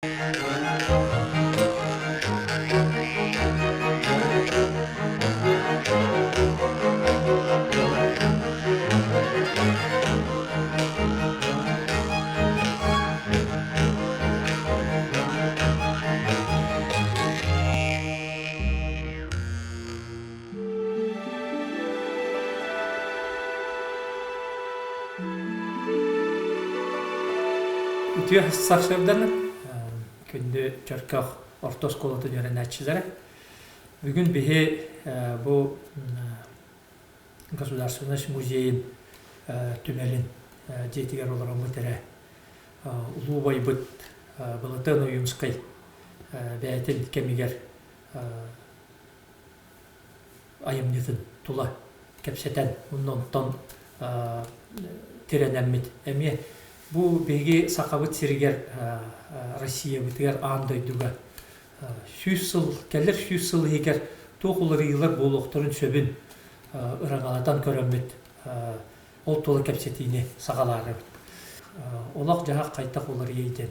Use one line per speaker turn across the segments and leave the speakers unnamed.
Ütüye saksevden күнді Çörkök Orta Skola'da öğrenicileri. Bugün bihi bu Государственный музейin tümelin jetiger olarak mütere ulu baybıt balıtın uyumskay beytin kemiger ayımnıtın tula kepseten ondan tirenemmit emi bu begi sakabıt siriger Россия битгер андайдуга 100 yıl keller 100 yıl heker toğulları yıllar boluqturun söbün ırağaladan körömmet ол толы кепсетине сағалары. Олақ жаға қайтақ олар ейден.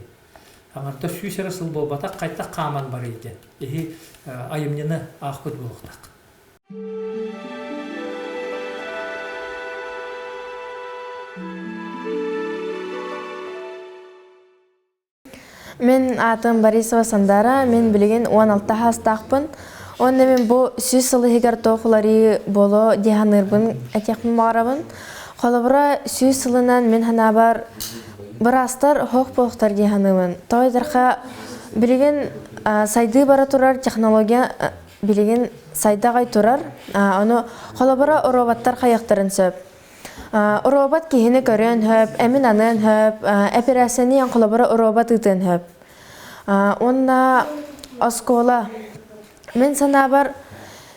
Аңарда сүйсері сыл болбата қайтақ қаман бар ейден. Ехи айымнені ақыд болуқтақ.
Мен атым Борисова Сандара, мен білген 16 хастақпын. Онда мен бұл 100 сылы хегер тоқылары болу дегенірбін әтекпін мағарабын. Қолыбыра 100 сылынан мен хана бар бір астар хоқ болуқтар дегенімін. Тойдырға білген сайды бара тұрар, технология білген сайдағай тұрар. Оны қолыбыра роботтар қаяқтарын сөп. Робот кейіні көрен хөп, әмін анын хөп, операцияны ян қолыбыра робот үтін хөп. Онна оскола мен сана бар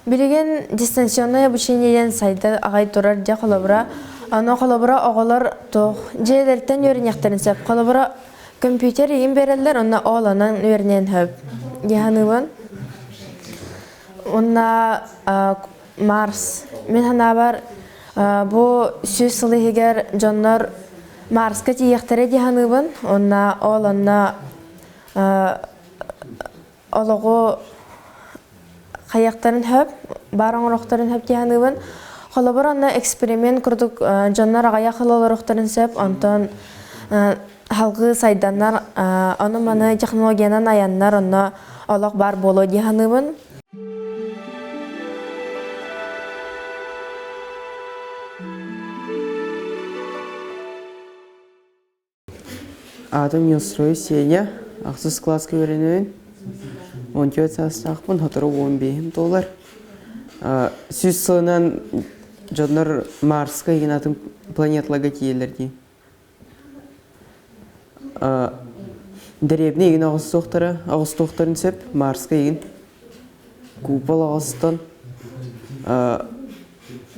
билеген дистанционное обучениеден сайда агай турар же колобура аны колобура оголор тох жедерден өрнектерин сеп колобура компьютер им берелер онна ооланан өрнен хөп яханыбын онна Марс мен хана бар бу 100 сылыгер жоннор Марска тиехтере яханыбын онна ооланна олого Қаяқтарын хөп, барың ұрықтарын хөп дейінігін. Қолыбыр онна эксперимент күрдік жонлар ағая қылылы ұрықтарын сөп, онтан халғы сайданлар, оны маны технологиянан аянлар онна олық бар болу дейінігін.
Adım Yusra'yı Senya, Ақсыз класқа öğreniyorum. 14 састақпын, хатыры $15. 100 сылынан жонлар Марска еген атым планетларға кейелер дейін. Дәребіне еген ағыз тоқтарын сеп, Марска еген купал ағызтан.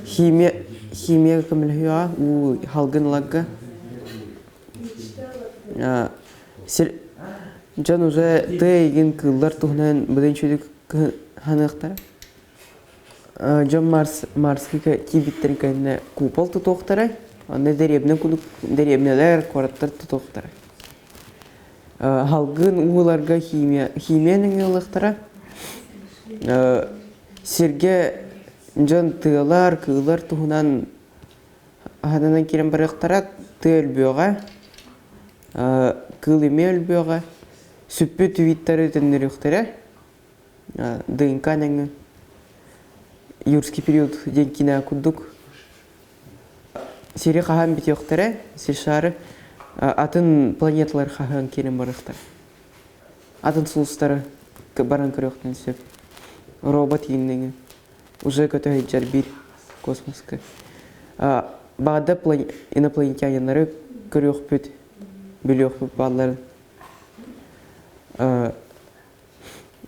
Химия көміліға, ол халғын лағға. Жан уже тейген кыллар тухнан биден чөдүк ханыктар. Жан Марска кибиттерин кайна купол тутуктары, аны деребнелер кораттар тутуктары. Халгын ууларга химиянын ылыктары. Серге жан тыалар кыллар тухнан хаданан кирен барыктара тыөлбөга, кылыме өлбөга. Süppü tweetleri tendiriyorlar. ДНК'nın юрский период денькine kurduk. Seri kahan bitiyorlar. Serşarı atın planetler kahan kerim barıklar. Atın sulusları baran kırıyorlar söp. Robot yine уже готовят bir kosmoska. Bağda инопланетянları görüyor püt, biliyor püt bağları.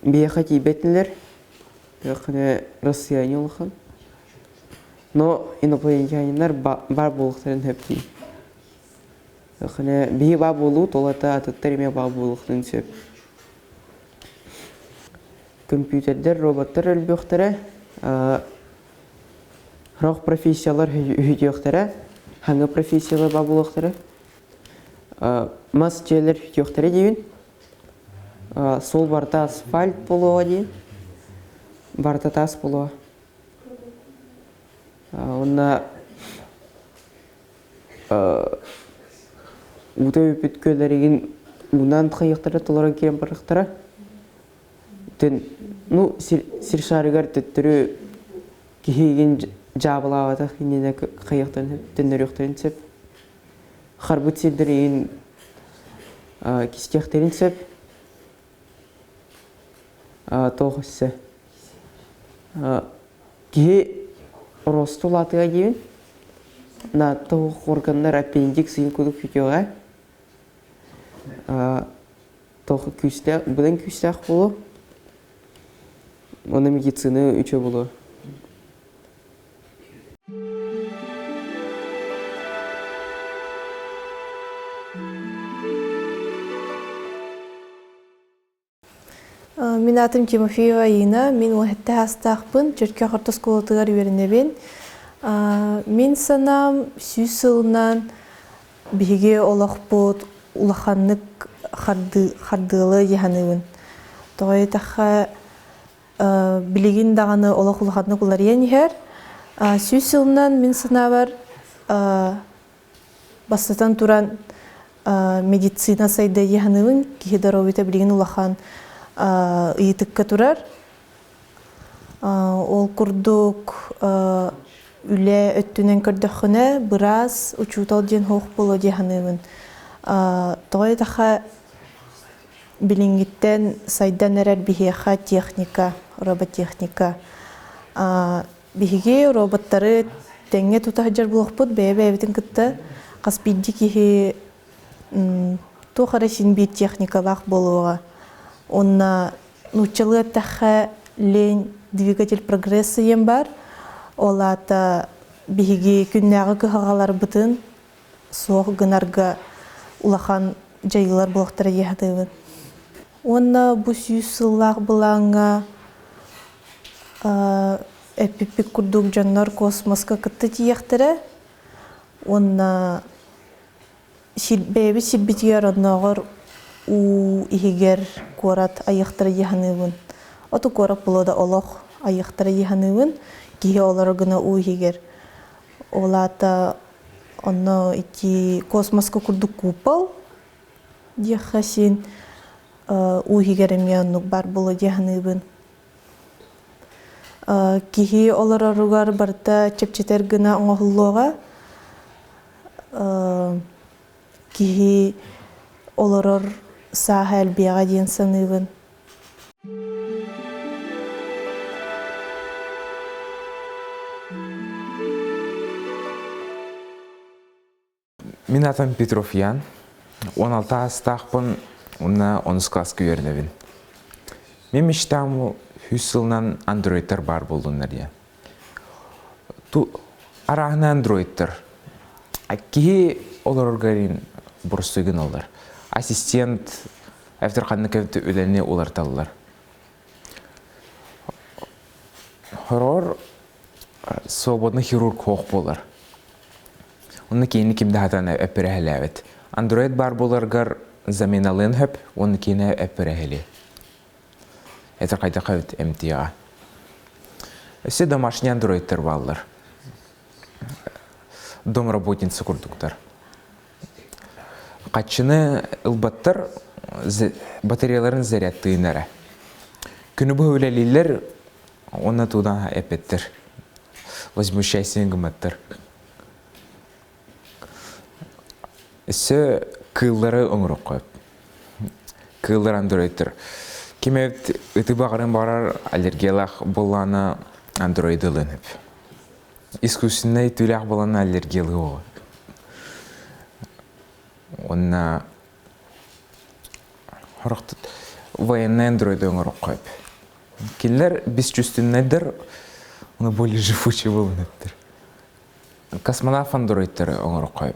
Бияхати бетнелер, яқыны россияне олған. Но инопланетяндар бар болуқтарын хөптей. Яқыны бейі бар болу, толата атыттарыме бар болуқтарын сөп. Компьютердер, роботтар өлбіқтары, роқ профессиялар үйдіқтары, хаңы профессиялар бар болуқтары, мас жерлер үйдіқтары дейін. Сол барта асфальт болуға дейін. Барта тас болуға. Онна ұта өпіт көлдереген мұнан қайықтары толара керен барықтара. Сиршарығар түттірі кейген жабылауады инене қайықтарын түннөріқтарын сөп. Қарбыт селдіреген кистектерін сөп. Тоғысы. Кей росту латыға кейін. Тоғы органдар аппендик сыйын көдік фитеуға. Тоғы күстек, бұдан күстек болу. Оны медицины үші болу.
Мен атым Тимофеева Ина, мен уақытты астақпын, жүртке қырты сколатығар верінебен. Мен санам сүйіс сылынан біге олақ бұд, улақанлық қардылы еханығын. Тоғай таққа білеген дағаны олақ улақанлық олар енігер. Сүйіс сылынан мен сана бар бастатан туран медицина сайды еханығын, кейдер обеті білеген улақан ыйтыкка турар. Ол курдук үле өттүнен көрдөкхүнө бираз учутал ден хоқ боло деханыбын. Тоғай таха билингиттен сайдан эрер бихеха техника, роботехника. Бихиге роботтары теңге тутахаджар булуқпут, бәйбәйбітін кітті қаспидди кихи тухарашин бит техникалақ болуға. Онна нучалы тахха лень двигатель прогресса ем бар. Олата биги күннәгы кыхагалар бытын соқ гынарга улахан жайылар булактара яхдыбын. Онна бу сүйсыллах булаңа эпипик курдук жаннар космоска кытты тияқтыры. Онна бәйбі сиббитигер однағыр у ихигер корат айықтыры еханыбын. Оту корат болода олох айықтыры еханыбын. Кихе олары гына у ихигер. Олата онно ити космоска курдук купал. Дехасин у ихигер емеоннук бар боло еханыбын. Кихе олары ругар барта чепчетер гына оңохуллуға. Кихе оларыр саха әлбияға дейін саныбын.
Мен атам Петров Ян, 16 астақпын, онна 10 класс көрінебін. Мен мечтамы хүсілінен андроидтар бар болдыңдар я. Арағына андроидтар. Кейі олар оргарин бұрыстығын олар. Ассистент, әфтірқанны кәвді өлене олар талылар. Хорор свободны хирург хоқ болар. Оны кейіні кімді хатан әпірі әләвет. Андроид бар боларғар заменалын хөп, оны кейіні әпірі әлі. Әтір қайда қәвет әмтияға. Өсе домашний андроидтар балылар. Домработницы курдуктар. Қатшыны ұлбаттар батареяларын зарядтыын әрі. Күні бұл өлелілер оны тудан әпеттір. Возмущайсың ғыматтар. Өсі кыллары оңырық қойып. Кыллар андроидтар. Кемет үті бағырын барар аллергиялақ боланы андроидылынып. Искусственный түләқ боланы аллергиялығы оғы. Онна хорақтыд военный андроиды оңырық қойып. Келер біз чувственныйдыр, оны более живучий болыныптыр. Космонавт андроидтары оңырық қойып.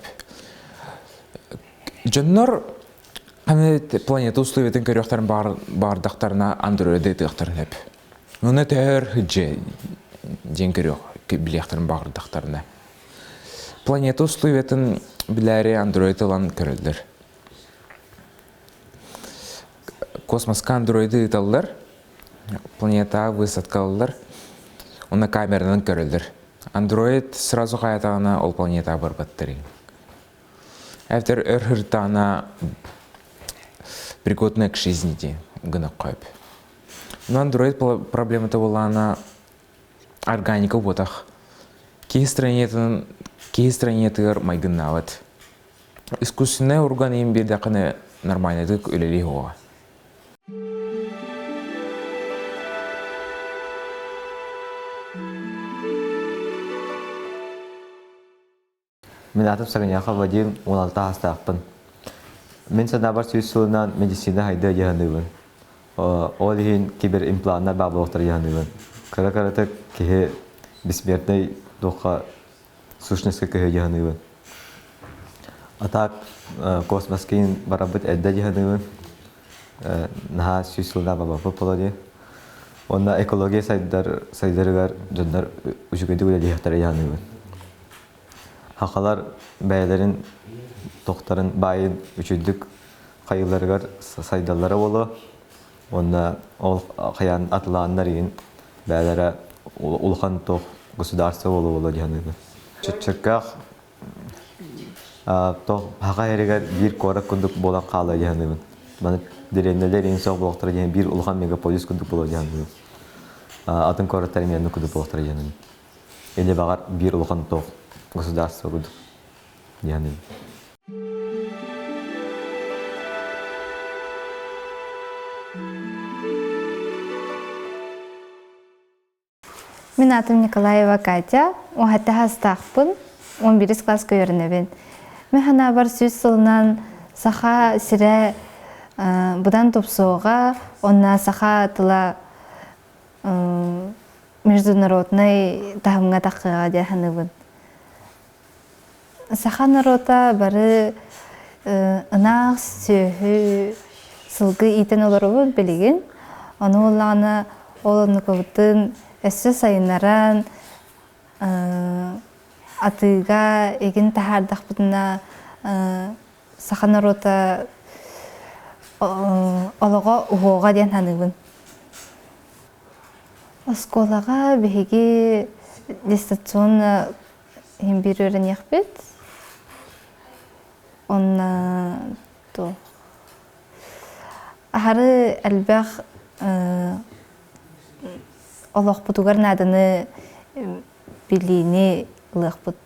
Жоннор планета условиятын көріқтарын бардақтарына андроиды етіқтарын өп. Оны тәр хүджі ден көріқ біліқтарын бардақтарына. Планета условиятын біләре андроид алан көрілдір. космоска андроиды ыталлар, планета высадкалылар, онна камерадан көрілдір. Андроид сразу хаятағына ол планета барбаттыр. Әвтер өрхіртағына пригодная к жизни де гына қойып. Но андроид проблемата болана органика ботах. Кей странетығыр майгыннават. Искусственный орган ең бердіқыны нормальныдық өлелей оға.
Мен атым Сағынияқы Вадим, 16 астақпын. Мен санабар сүйіс сылынан медицина хайды яғаныбын. Ол ең кибер импланттар бабылықтар яғаныбын. Кара-караты кеге бессмертный доқа сущностьқа кеге яғаныбын. Атак космоскейін барабыт әдді яғаныбын. Наға сүйіс сылынан бабапы болады. Онна экология сайдарығар жондар үшігінді өлі яқтары яғаныбын. Хақалар бәйлерін, тоқтарын байын үшілдік қайыларығар сайдалары болу. Онна ол қаян атылағандар ең бәйлері ұлған тоқ государство болу жағанығы. Чүркақ хақа әрігер бір қорық күндік болан қалы жағанығы. Маны деренелер ең соқ болуқтары ең бір ұлған мегаполис күндік болу жағанығы. Атын қорықтар еменді күндік болуқтары жағанығы. Елі бағар бір ұлған тоқ государство күндік жағанығы.
Мен атым Николаева Катя, 17 астақпын, 11 класска өрінебен. Мен хана бар сөз сылынан саха сірі бұдан топсуға, онна саха тыла международный тағымға тақыға дәханыбын. Саха народа бары ынақ сөйі сылғы итен оларыбын білеген. Оны олағына оланы көбіттін әсі сайынаран атыға егін тахардақ бұдына саха народа олыға ұғуға ден ханыбын. Осколаға бігеге дистанционна хембир өрін яқпет. Онна то. Ахары әлбәқ олық бұтығар надыны білейіне ұлық бұд.